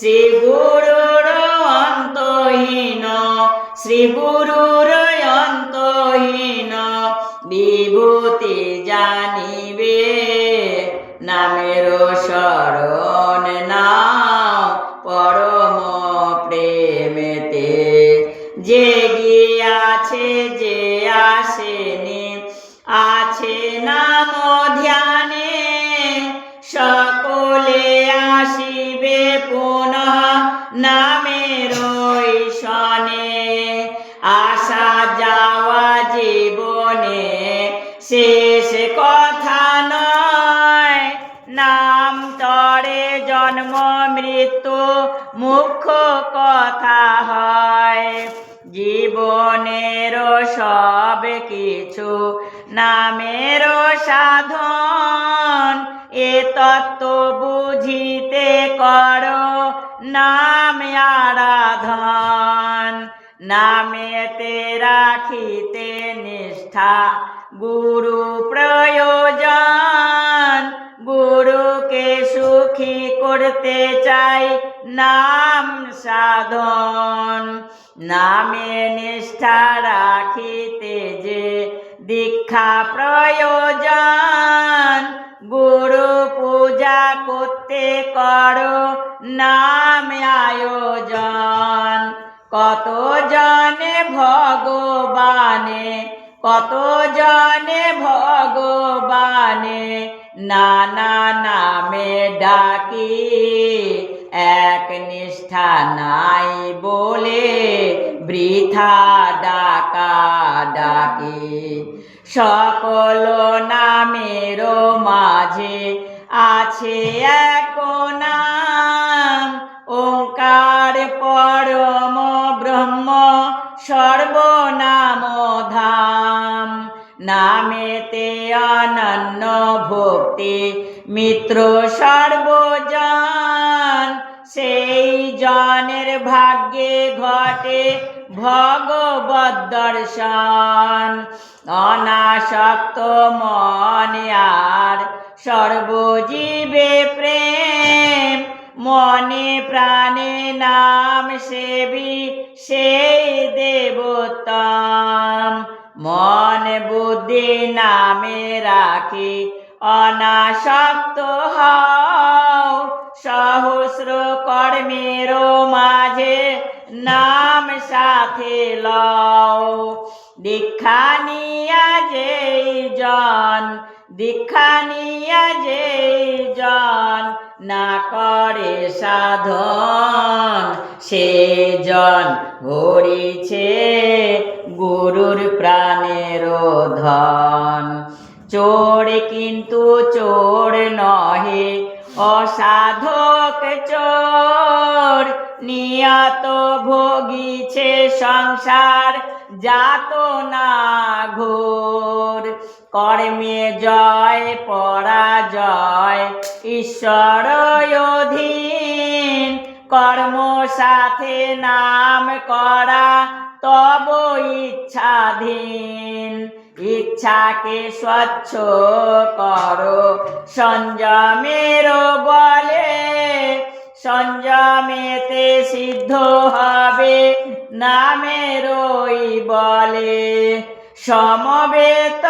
শ্রী গুরুর অন্তহীন, শ্রী গুরুর অন্তহীন বিভূতি জানিবে। নামের শরণ নাও পরম প্রেমেতে, যে গিয়াছে যে আসেনি আছে নাম ধ্যানে, সকলে আসিবে পুনঃ নামের শনে। আসা যাওয়া জীবনে শেষ কথা নয়, নাম তরে জন্ম মৃত্যু মুখ্য কথা হয়। জীবনের সব কিছু নামের সাধন, এ তত্ত্ব বুঝিতে করো নাম আরাধন। নামেতে রাখিতে নিষ্ঠা গুরু প্রয়োজন, গুরুকে সুখী করতে চাই নাম সাধন। নামে নিষ্ঠা রাখিতে যে দীক্ষা প্রয়োজন, গুরু পূজা করতে করো নাম আয়োজন। কত জনে ভগবানে, কত জনে ভগবানে নানা নামে ডাকি, এক নিষ্ঠা নাই বলে বৃথা ডাকা ডাকি। সকল নামের মাঝে আছে এক নাম, ওঙ্কার পরম ব্রহ্ম সর্বনাম ধাম। নামেতে অনন্য ভক্তি মিত্র সর্বজন, সেই জনের ভাগ্যে ঘটে ভগবদ দর্শন। অনাসক্ত মন আর সর্বজীবে প্রেম, মনে প্রাণে নাম সেবী সেই দেবোত্তম। মন বুদ্ধি নামে রাখি অনাসক্ত হও, সহস্র কর্মের মাঝে নাম সাথে লও। দীক্ষা নিয়া যেই জন, দীক্ষা নিয়া যেই জন না করে সাধন, সে জন হরিছে গুরুর প্রাণের ধন। চোর কিন্তু চোর নহে অসাধক চোর, নিয়ত ভোগিছে সংসার যাতনা ঘোর। কর্মে জয় পরাজয় ঈশ্বর অধীন, কর্ম সাথে নাম করা তব ইচ্ছাধীন। ইচ্ছাকে স্বচ্ছ করো সংযমের বলে, সংযমেতে সিদ্ধ হবে নামের বলে। সমবেত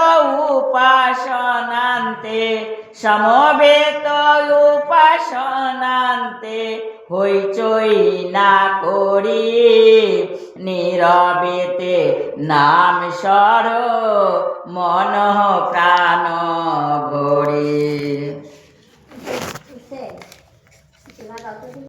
উপাসনান্তে, সমবেত উপাসনান্তে হইচই না করি, নীরবেতে নাম স্বর মন প্রাণ গড়ি।